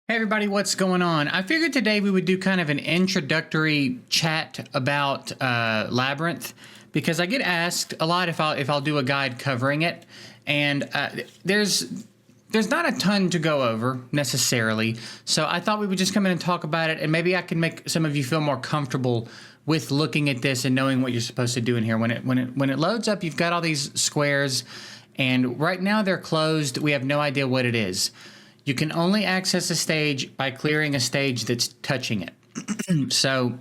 Hey everybody, what's going on? I figured today we would do kind of an introductory chat about Labyrinth because I get asked a lot if I'll do a guide covering it, and there's not a ton to go over necessarily. So I thought we would just come in and talk about it, and maybe I can make some of you feel more comfortable with looking at this and knowing what you're supposed to do in here. When it loads up, you've got all these squares, and right now they're closed. We have no idea what it is. You can only access a stage by clearing a stage that's touching it. So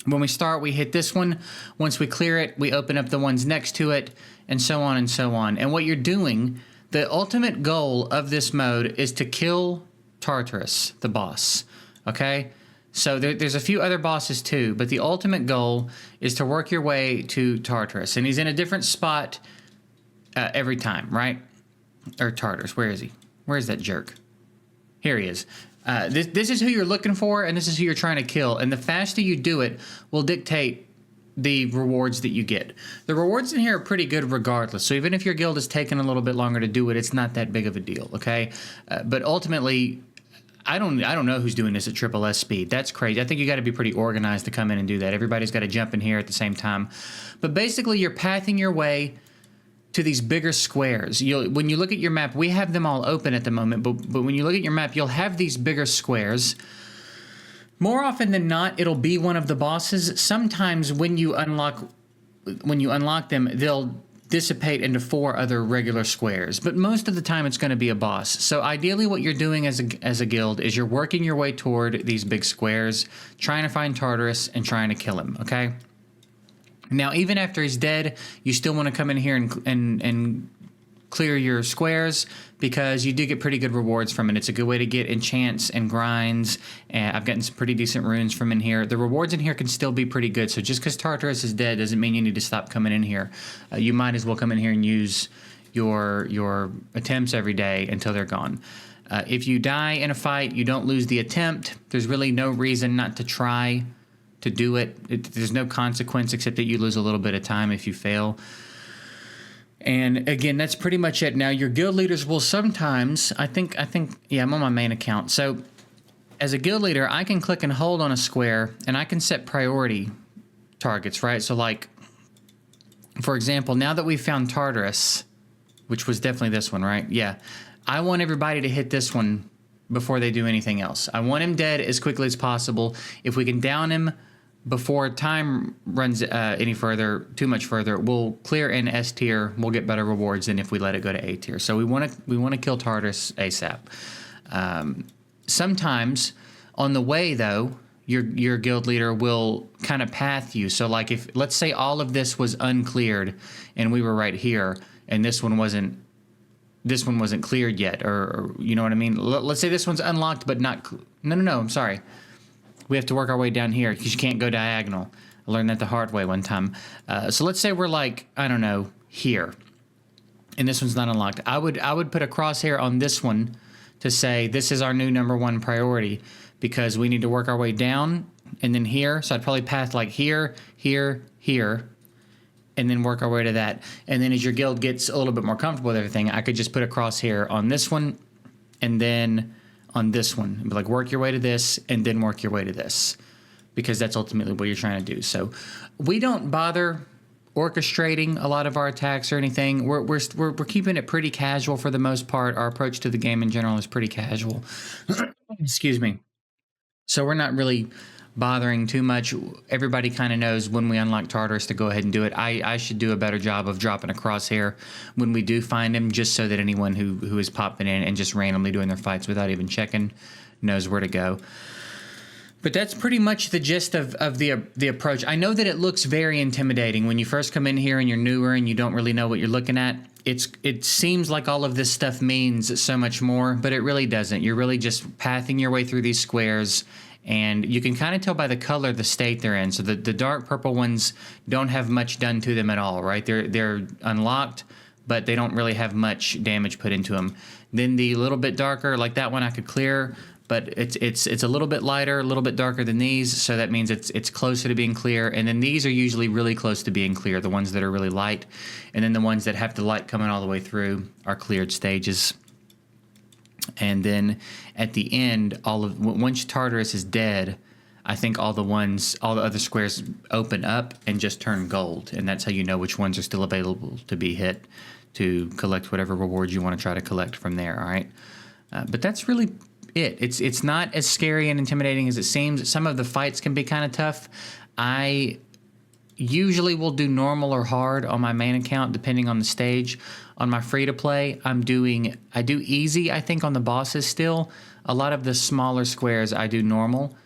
when we start, we hit this one. Once we clear it, we open up the ones next to it, and so on and so on. And what you're doing, the ultimate goal of this mode is to kill Tartarus, the boss. Okay? So there's a few other bosses too, but the ultimate goal is to work your way to Tartarus. And he's in a different spot every time, right? Or Tartarus, where is he? Where's that jerk? Here he is. This is who you're looking for, and this is who you're trying to kill. And the faster you do it will dictate the rewards that you get. The rewards in here are pretty good regardless. So even if your guild is taking a little bit longer to do it, it's not that big of a deal, okay? But ultimately, I don't know who's doing this at triple S speed. That's crazy. I think you got to be pretty organized to come in and do that. Everybody's got to jump in here at the same time. But basically, you're pathing your way to these bigger squares. When you look at your map, we have them all open at the moment, but when you look at your map, you'll have these bigger squares. More often than not, it'll be one of the bosses. Sometimes when you unlock them, they'll dissipate into 4 other regular squares, but most of the time it's going to be a boss. So ideally what you're doing as a guild is you're working your way toward these big squares, trying to find Tartarus and trying to kill him, okay? Now, even after he's dead, you still want to come in here and clear your squares because you do get pretty good rewards from it. It's a good way to get enchants and grinds, and I've gotten some pretty decent runes from in here. The rewards in here can still be pretty good, so just because Tartarus is dead doesn't mean you need to stop coming in here. You might as well come in here and use your attempts every day until they're gone. If you die in a fight, you don't lose the attempt. There's really no reason not to try to do it. There's no consequence except that you lose a little bit of time if you fail. And again, that's pretty much it. Now, your guild leaders will sometimes, yeah, I'm on my main account. So as a guild leader, I can click and hold on a square and I can set priority targets, right? So like, for example, now that we've found Tartarus, which was definitely this one, right? Yeah. I want everybody to hit this one before they do anything else. I want him dead as quickly as possible. If we can down him before time runs too much further, we'll clear in S tier. We'll get better rewards than if we let it go to A tier. So we want to kill Tartarus ASAP. Sometimes on the way though, your guild leader will kind of path you. So like if let's say all of this was uncleared and we were right here and this one wasn't cleared yet, or you know what I mean? Let's say this one's unlocked, but not... No, I'm sorry. We have to work our way down here because you can't go diagonal. I learned that the hard way one time. So let's say we're like, I don't know, here, and this one's not unlocked. I would put a crosshair on this one to say this is our new #1 priority because we need to work our way down and then here. So I'd probably path like here, here, here, and then work our way to that. And then as your guild gets a little bit more comfortable with everything, I could just put a crosshair on this one and then on this one. Like work your way to this and then work your way to this because that's ultimately what you're trying to do. So we don't bother orchestrating a lot of our attacks or anything. We're keeping it pretty casual for the most part. Our approach to the game in general is pretty casual. Excuse me. So we're not really bothering too much. Everybody kind of knows when we unlock Tartarus to go ahead and do it. I should do a better job of dropping a crosshair when we do find him, just so that anyone who is popping in and just randomly doing their fights without even checking knows where to go. But that's pretty much the gist of the approach. I know that it looks very intimidating when you first come in here and you're newer and you don't really know what you're looking at. It seems like all of this stuff means so much more, but it really doesn't. You're really just pathing your way through these squares, and you can kind of tell by the color the state they're in. So the dark purple ones don't have much done to them at all, right? They're unlocked, but they don't really have much damage put into them. Then the little bit darker, like that one I could clear, but it's a little bit lighter, a little bit darker than these, so that means it's closer to being clear. And then these are usually really close to being clear, the ones that are really light. And then the ones that have the light coming all the way through are cleared stages. And then at the end, once Tartarus is dead, I think all the other squares open up and just turn gold, and that's how you know which ones are still available to be hit to collect whatever rewards you want to try to collect from there. All right, but that's really it. It's not as scary and intimidating as it seems. Some of the fights can be kind of tough. I usually will do normal or hard on my main account depending on the stage. On my free to play, I do easy, I think, on the bosses still. A lot of the smaller squares I do normal.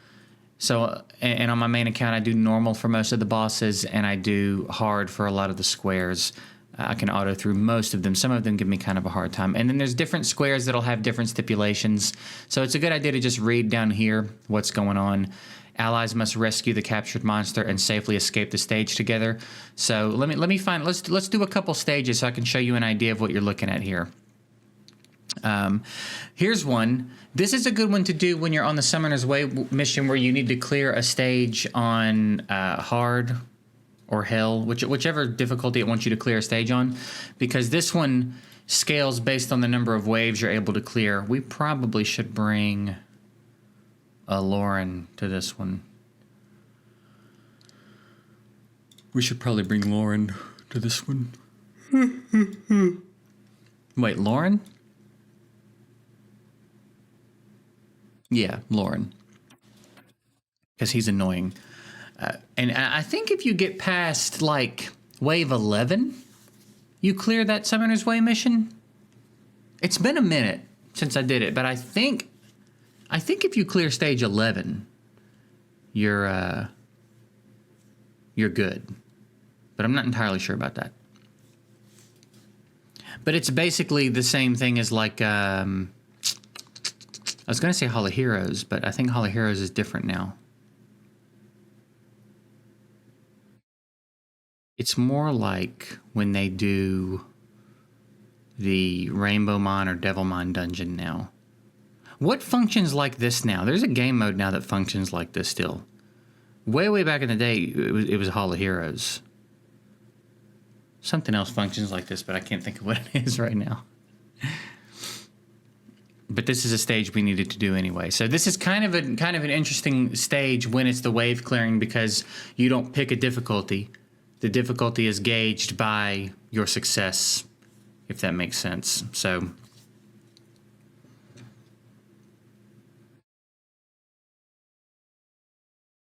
So, and on my main account I do normal for most of the bosses, and I do hard for a lot of the squares. I can auto through most of them. Some of them give me kind of a hard time. And then there's different squares that'll have different stipulations. So it's a good idea to just read down here what's going on. Allies must rescue the captured monster and safely escape the stage together. So let's do a couple stages so I can show you an idea of what you're looking at here. Here's one. This is a good one to do when you're on the Summoner's Way mission where you need to clear a stage on hard or hell, whichever difficulty it wants you to clear a stage on, because this one scales based on the number of waves you're able to clear. We probably should bring Lauren to this one. We should probably bring Lauren to this one. Wait, Lauren? Yeah, Lauren. Because he's annoying. And I think if you get past, like, wave 11, you clear that Summoner's Way mission. It's been a minute since I did it, but I think if you clear stage 11, you're good. But I'm not entirely sure about that. But it's basically the same thing as, like, I was going to say Hall of Heroes, but I think Hall of Heroes is different now. It's more like when they do the Rainbow Mon or Devilmon dungeon now. What functions like this now? There's a game mode now that functions like this still. Way back in the day, it was Hall of Heroes. Something else functions like this, but I can't think of what it is right now. But this is a stage we needed to do anyway. So this is kind of an interesting stage when it's the wave clearing, because you don't pick a difficulty. The difficulty is gauged by your success, if that makes sense. So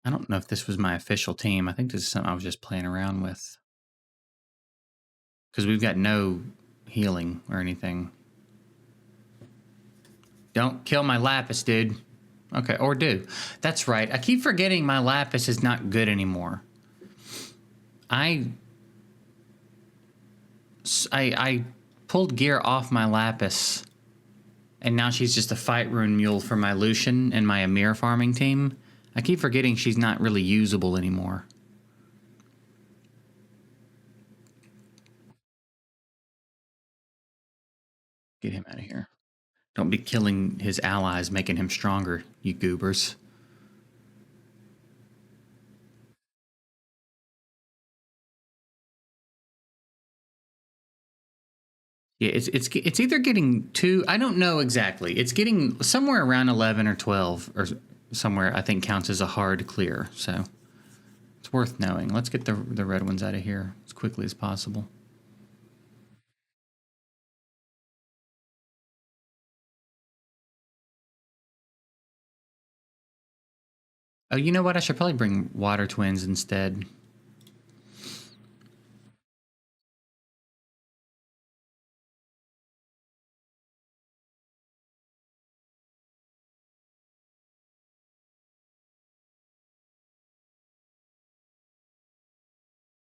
I don't know if this was my official team. I think this is something I was just playing around with, because we've got no healing or anything. Don't kill my Lapis, dude. Okay, or do. That's right. I keep forgetting my Lapis is not good anymore. I pulled gear off my Lapis, and now she's just a fight rune mule for my Lucian and my Amir farming team. I keep forgetting she's not really usable anymore. Get him out of here. Don't be killing his allies, making him stronger, you goobers. Yeah, it's either getting two. I don't know exactly. It's getting somewhere around 11 or 12 or somewhere. I think counts as a hard clear. So it's worth knowing. Let's get the red ones out of here as quickly as possible. Oh, you know what? I should probably bring water twins instead.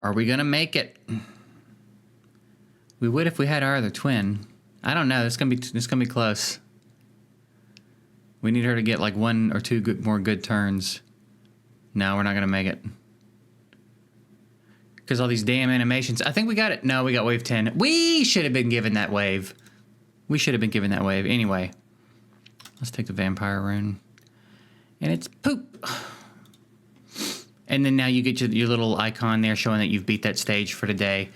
Are we gonna make it? We would if we had our other twin. I don't know. It's gonna be close. We need her to get like 1 or 2 more good turns. No, we're not gonna make it. Because all these damn animations. I think we got it. No, we got wave 10. We should have been given that wave. We should have been given that wave. Anyway, let's take the vampire rune. And it's poop. And then now you get your little icon there showing that you've beat that stage for today.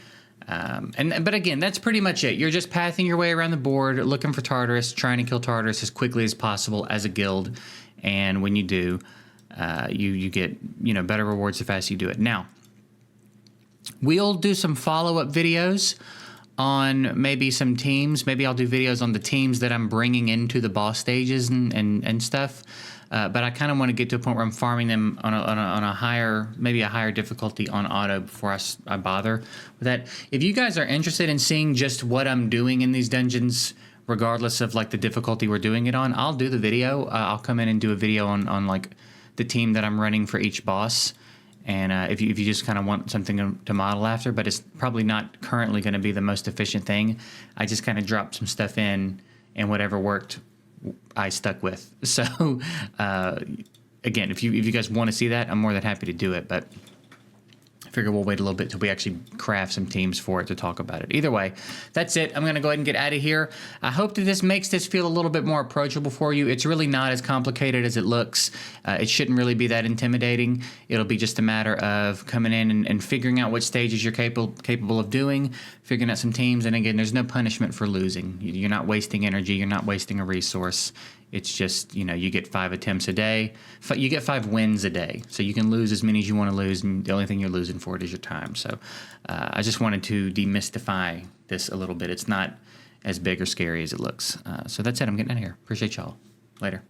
But again, that's pretty much it. You're just pathing your way around the board, looking for Tartarus, trying to kill Tartarus as quickly as possible as a guild. And when you do, you get better rewards the faster you do it. Now, we'll do some follow-up videos on maybe some teams. Maybe I'll do videos on the teams that I'm bringing into the boss stages and stuff. But I kind of want to get to a point where I'm farming them on a higher, maybe a higher difficulty on auto before I bother with that. If you guys are interested in seeing just what I'm doing in these dungeons, regardless of like the difficulty we're doing it on, I'll do the video. I'll come in and do a video on like the team that I'm running for each boss. And if you just kind of want something to model after, but it's probably not currently going to be the most efficient thing. I just kind of dropped some stuff in, and whatever worked, I stuck with. So again, if you guys want to see that, I'm more than happy to do it. But I figure we'll wait a little bit till we actually craft some teams for it to talk about it. Either way, that's it. I'm going to go ahead and get out of here. I hope that this makes this feel a little bit more approachable for you. It's really not as complicated as it looks. It shouldn't really be that intimidating. It'll be just a matter of coming in and figuring out what stages you're capable of doing, figuring out some teams. And again, there's no punishment for losing. You're not wasting energy. You're not wasting a resource. It's just, you get 5 attempts a day. You get 5 wins a day. So you can lose as many as you want to lose, and the only thing you're losing for it is your time. So I just wanted to demystify this a little bit. It's not as big or scary as it looks. So that's it. I'm getting out of here. Appreciate y'all. Later.